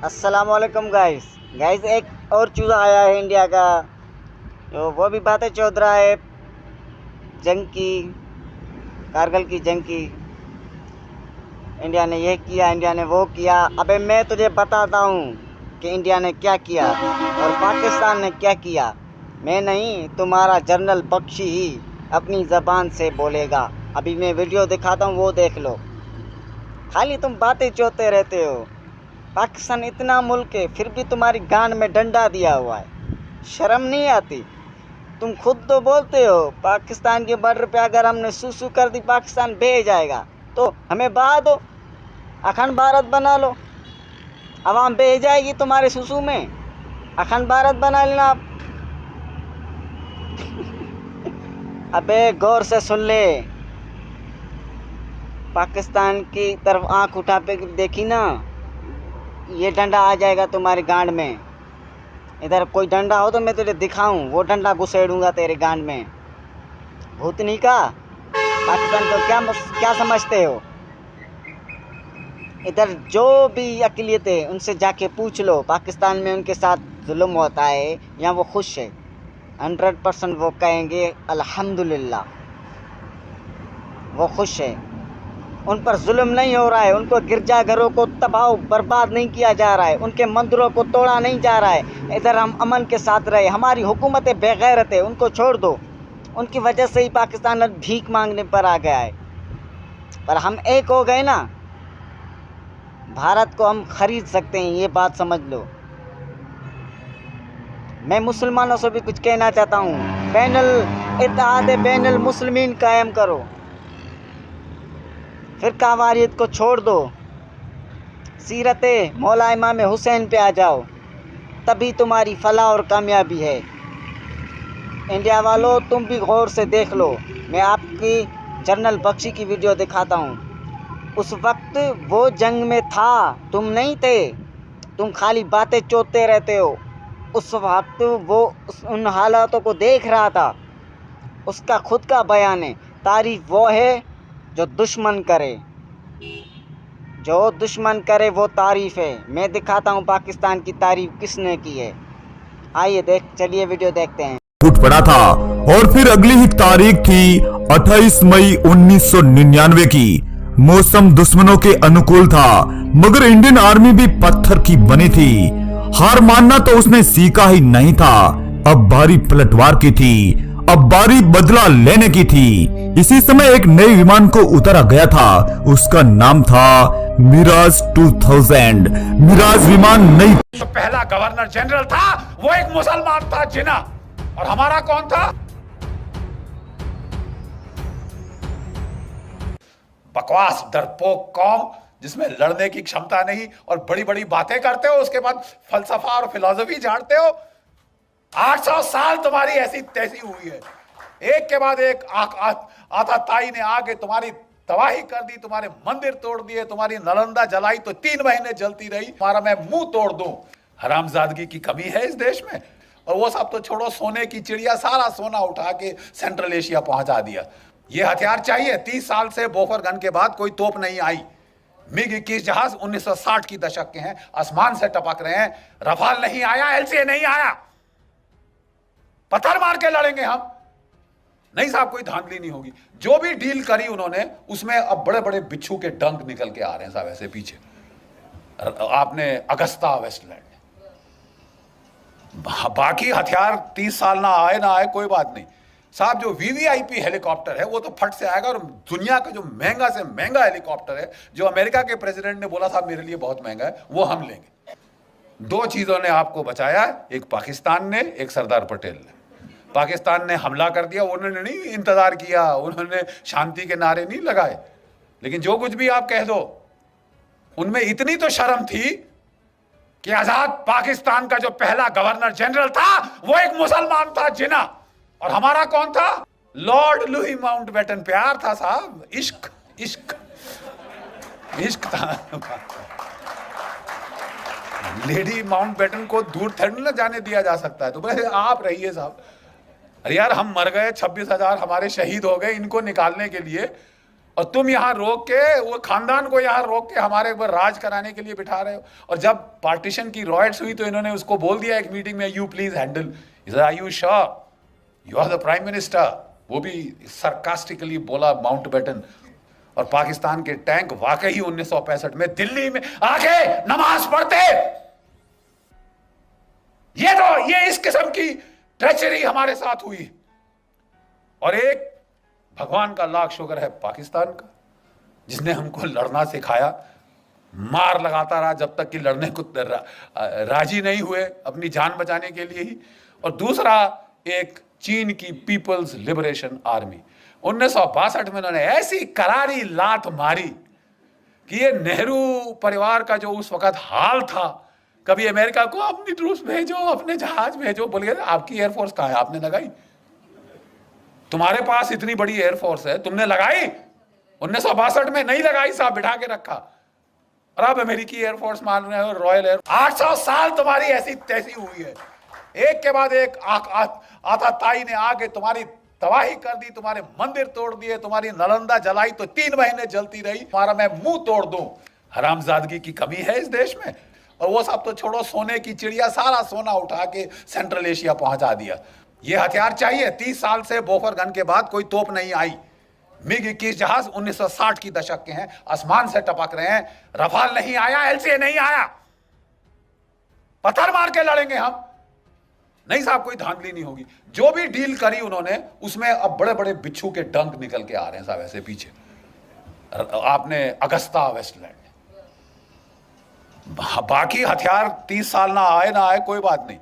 अस्सलामुअलैकुम गाइस। एक और चूज़ा आया है इंडिया का, जो वो भी बातें चौध रहा है जंग की, कारगिल की जंग की। इंडिया ने ये किया, इंडिया ने वो किया। अबे मैं तुझे बताता हूँ कि इंडिया ने क्या किया और पाकिस्तान ने क्या किया। मैं नहीं, तुम्हारा जनरल बख्शी ही अपनी ज़बान से बोलेगा। अभी मैं वीडियो दिखाता हूँ, वो देख लो। खाली तुम बातें चोते रहते हो। पाकिस्तान इतना मुल्क है, फिर भी तुम्हारी गांड में डंडा दिया हुआ है। शर्म नहीं आती? तुम खुद तो बोलते हो पाकिस्तान के बॉर्डर पे अगर हमने सूसू कर दी पाकिस्तान भेज जाएगा, तो हमें बहा दो, अखंड भारत बना लो। आवाम भेज जाएगी तुम्हारे सूसू में, अखंड भारत बना लेना आप। अबे गौर से सुन ले, पाकिस्तान की तरफ आंख उठा पे देखी ना, ये डंडा आ जाएगा तुम्हारी गांड में। इधर कोई डंडा हो तो मैं तुझे दिखाऊं, वो डंडा घुसेड़ूंगा तेरे गांड में। भूतनी का पाकिस्तान को क्या समझते हो? इधर जो भी अक़लियत है उनसे जाके पूछ लो, पाकिस्तान में उनके साथ जुल्म होता है या वो खुश है। 100% वो कहेंगे अल्हम्दुलिल्लाह, वो खुश है। उन पर जुल्म नहीं हो रहा है, उनको गिरजाघरों को तबाह बर्बाद नहीं किया जा रहा है, उनके मंदिरों को तोड़ा नहीं जा रहा है। इधर हम अमन के साथ रहे। हमारी हुकूमतें बेगैरत है, उनको छोड़ दो। उनकी वजह से ही पाकिस्तान भीख मांगने पर आ गया है। पर हम एक हो गए ना, भारत को हम खरीद सकते हैं, ये बात समझ लो। मैं मुसलमानों से भी कुछ कहना चाहता हूँ, इत्तेहाद बैनुल मुस्लिमीन कायम करो, फ़िरका वारियत को छोड़ दो, सीरत मौला इमाम हुसैन पे आ जाओ, तभी तुम्हारी फलाह और कामयाबी है। इंडिया वालों, तुम भी गौर से देख लो। मैं आपकी जनरल बख्शी की वीडियो दिखाता हूँ। उस वक्त वो जंग में था, तुम नहीं थे। तुम खाली बातें चोते रहते हो। उस वक्त वो उन हालातों को देख रहा था। उसका खुद का बयान है, तारीफ़ वो है जो दुश्मन करे, जो दुश्मन करे वो तारीफ़ है। मैं दिखाता हूँ पाकिस्तान की तारीफ़ किसने की है। आइए चलिए वीडियो देखते हैं। उठ पड़ा था और फिर अगली ही तारीख थी 28 मई 1999 की। मौसम दुश्मनों के अनुकूल था, मगर इंडियन आर्मी भी पत्थर की बनी थी। हार मानना तो उसने सीखा ही नहीं था। अब बारी पलटवार की थी, अब बारी बदला लेने की थी। इसी समय एक नए विमान को उतारा गया था। उसका नाम था मिराज 2000। मिराज विमान नई जो पहला गवर्नर जनरल था वो एक मुसलमान था, जिना। और हमारा कौन था? बकवास डरपोक कौम, जिसमें लड़ने की क्षमता नहीं और बड़ी बड़ी बातें करते हो, उसके बाद फलसफा और फिलॉसफी झाड़ते हो। 800 साल तुम्हारी ऐसी तैसी हुई है, एक के बाद एक आताताई ने आके तुम्हारी तबाही कर दी, तुम्हारे मंदिर तोड़ दिए, तुम्हारी नालंदा जलाई तो 3 महीने जलती रही। तुम्हारा मैं मुंह तोड़ दूं। हरामजादगी की कमी है इस देश में। और वो सब तो छोड़ो, सोने की चिड़िया सारा सोना उठा के सेंट्रल एशिया पहुंचा दिया। ये हथियार चाहिए। 30 साल से बोफर गन के बाद कोई तोप नहीं आई। मिग 21 जहाज 1960 की दशक के हैं, आसमान से टपक रहे हैं। रफाल नहीं आया, एलसीए नहीं आया। पत्थर मार के लड़ेंगे हम। नहीं साहब, कोई धांधली नहीं होगी। जो भी डील करी उन्होंने, उसमें अब बड़े बड़े बिच्छू के डंक निकल के आ रहे हैं साहब ऐसे पीछे। आपने अगस्ता वेस्टलैंड, बाकी हथियार 30 साल ना आए कोई बात नहीं साहब। जो वीवीआईपी हेलीकॉप्टर है वो तो फट से आएगा। और दुनिया का जो महंगा से महंगा हेलीकॉप्टर है, जो अमेरिका के प्रेसिडेंट ने बोला था मेरे लिए बहुत महंगा है, वो हम लेंगे। 2 चीजों ने आपको बचाया, एक पाकिस्तान ने, एक सरदार पटेल ने। पाकिस्तान ने हमला कर दिया, उन्होंने नहीं इंतजार किया, उन्होंने शांति के नारे नहीं लगाए। लेकिन जो कुछ भी आप कह दो, उनमें इतनी तो शर्म थी कि आजाद पाकिस्तान का जो पहला गवर्नर जनरल था वो एक मुसलमान था, जिना। और हमारा कौन था? Lord Louis Mountbatten. प्यार था साहब, इश्क इश्क इश्क था। लेडी माउंटबेटन को दूर थोड़ी ना जाने दिया जा सकता है, तो बस आप रहिए साहब। अरे यार, हम मर गए, 26,000 हमारे शहीद हो गए, इनको निकालने के लिए और तुम यहाँ रोक के वो खानदान को यहाँ रोक के हमारे ऊपर राज कराने के लिए बिठा रहे हो। और जब पार्टीशन की रॉयट्स हुई तो इन्होंने उसको बोल दिया एक मीटिंग में, you please handle. Are you sure you are the prime minister? वो भी सरकास्टिकली बोला माउंटबेटन। और पाकिस्तान के टैंक वाकई 1965 में दिल्ली में आके नमाज पढ़ते। ये इस किस्म की ट्रेचरी हमारे साथ हुई। और एक भगवान का लाख शुक्र है पाकिस्तान का, जिसने हमको लड़ना सिखाया, मार लगाता रहा जब तक कि लड़ने को राजी नहीं हुए अपनी जान बचाने के लिए ही। और दूसरा एक चीन की पीपल्स लिबरेशन आर्मी, 1962 में उन्होंने ऐसी करारी लात मारी कि ये नेहरू परिवार का जो उस वक्त हाल था, कभी अमेरिका को अपनी ट्रूप्स भेजो, अपने जहाज भेजो, बोल गए आपकी एयरफोर्स कहाँ है, आपने लगाई? तुम्हारे पास इतनी बड़ी एयरफोर्स है, तुमने लगाई? 1962 में नहीं लगाई साहब, बिठा के रखा। और अब अमेरिकी एयरफोर्स मान रहे हो, रॉयल एयर। 800 साल तुम्हारी ऐसी तैसी हुई है, एक के बाद एक आताताई ने आके तुम्हारी तबाही कर दी, तुम्हारे मंदिर तोड़ दिए, तुम्हारी नालंदा जलाई तो 3 महीने जलती रही, तुम्हारा मैं मुंह तोड़ दूं। हरामजादगी की कमी है इस देश में। और वो सब तो छोड़ो, सोने की चिड़िया सारा सोना उठा के सेंट्रल एशिया पहुंचा दिया। ये हथियार चाहिए। 30 साल से बोफर गन के बाद कोई तोप नहीं आई। मिग 21 जहाज 1960 की दशक के हैं, आसमान से टपक रहे हैं। रफाल नहीं आया, एलसीए नहीं आया, पत्थर मार के लड़ेंगे हम। नहीं साहब, कोई धांधली नहीं होगी। जो भी डील करी उन्होंने, उसमें अब बड़े बड़े बिच्छू के डंक निकल के आ रहे हैं साहब ऐसे पीछे। आपने अगस्ता वेस्टलैंड, बाकी हथियार 30 साल ना आए कोई बात नहीं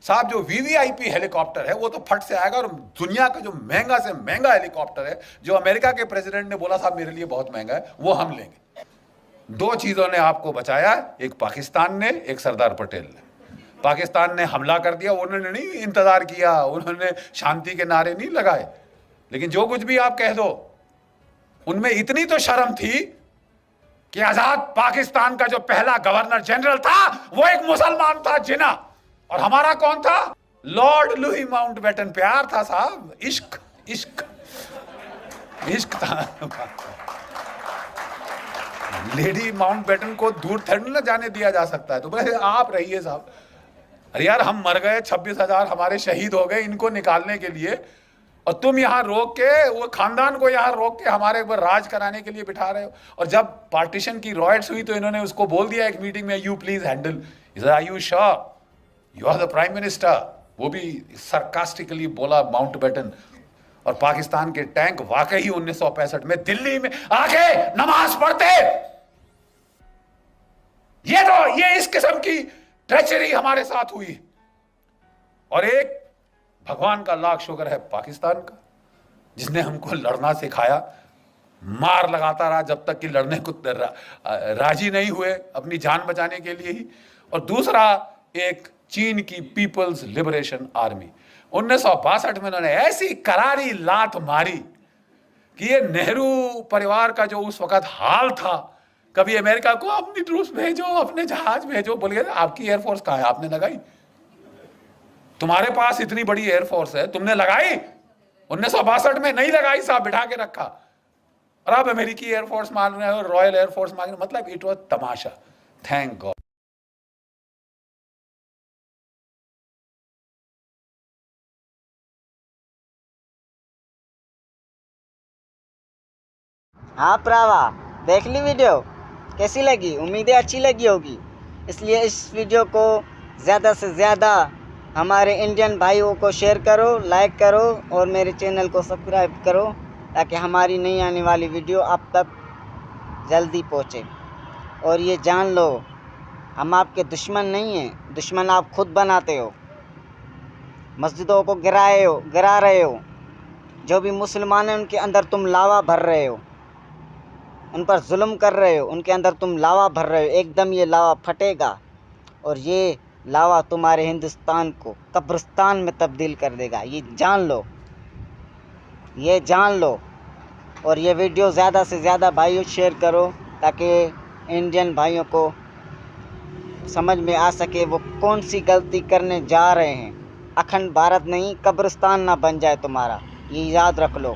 साहब। जो वीवीआईपी हेलीकॉप्टर है वो तो फट से आएगा। और दुनिया का जो महंगा से महंगा हेलीकॉप्टर है, जो अमेरिका के प्रेसिडेंट ने बोला साहब मेरे लिए बहुत महंगा है, वो हम लेंगे। 2 चीजों ने आपको बचाया, एक पाकिस्तान ने, एक सरदार पटेल ने। पाकिस्तान ने हमला कर दिया, उन्होंने नहीं इंतजार किया, उन्होंने शांति के नारे नहीं लगाए। लेकिन जो कुछ भी आप कह दो, उनमें इतनी तो शर्म थी कि आजाद पाकिस्तान का जो पहला गवर्नर जनरल था वो एक मुसलमान था, जिना। और हमारा कौन था? Lord Louis Mountbatten. प्यार था साहब, इश्क इश्क इश्क था। लेडी माउंटबेटन को दूर थोड़ी ना जाने दिया जा सकता है। तो बस आप रहिए साहब। अरे यार, हम मर गए, 26,000 हमारे शहीद हो गए इनको निकालने के लिए, और तुम यहाँ रोक के वो खानदान को यहाँ रोक के हमारे ऊपर राज कराने के लिए बिठा रहे हो। और जब पार्टीशन की रॉयट्स हुई तो इन्होंने उसको बोल दिया एक मीटिंग में, you please handle. Are you sure you are the prime minister? वो भी सरकास्टिकली बोला माउंटबेटन। और पाकिस्तान के टैंक वाकई 1965 में दिल्ली में आके नमाज पढ़ते। ये इस किस्म की ट्रेचरी हमारे साथ हुई। और एक भगवान का लाख शुक्र है पाकिस्तान का, जिसने हमको लड़ना सिखाया, मार लगाता रहा जब तक कि लड़ने को राजी नहीं हुए अपनी जान बचाने के लिए ही। और दूसरा एक चीन की पीपल्स लिबरेशन आर्मी, 1962 में उन्होंने ऐसी करारी लात मारी कि ये नेहरू परिवार का जो उस वक्त हाल था, कभी अमेरिका को अपनी ट्रूप्स भेजो, अपने जहाज भेजो, बोल गए आपकी एयरफोर्स कहाँ है, आपने लगाई? तुम्हारे पास इतनी बड़ी एयरफोर्स है, तुमने लगाई? 1962 में नहीं लगाई साहब, बिठा के रखा। और अब अमेरिकी एयरफोर्स मान रहे हो, रॉयल एयरफोर्स मान रहे हो। मतलब it was Tamasha. Thank God. हाँ प्रावा, देख ली वीडियो, कैसी लगी? उम्मीदें अच्छी लगी होगी। इसलिए इस वीडियो को ज़्यादा से ज़्यादा हमारे इंडियन भाइयों को शेयर करो, लाइक करो और मेरे चैनल को सब्सक्राइब करो, ताकि हमारी नई आने वाली वीडियो आप तक जल्दी पहुँचे। और ये जान लो, हम आपके दुश्मन नहीं हैं, दुश्मन आप खुद बनाते हो। मस्जिदों को गिरा रहे हो, जो भी मुसलमान हैं उनके अंदर तुम लावा भर रहे हो, उन पर जुल्म कर रहे हो, उनके अंदर तुम लावा भर रहे हो। एकदम ये लावा फटेगा और ये लावा तुम्हारे हिंदुस्तान को कब्रिस्तान में तब्दील कर देगा। ये जान लो, ये जान लो। और ये वीडियो ज़्यादा से ज़्यादा भाइयों शेयर करो, ताकि इंडियन भाइयों को समझ में आ सके वो कौन सी गलती करने जा रहे हैं। अखंड भारत नहीं, कब्रिस्तान ना बन जाए तुम्हारा, ये याद रख लो।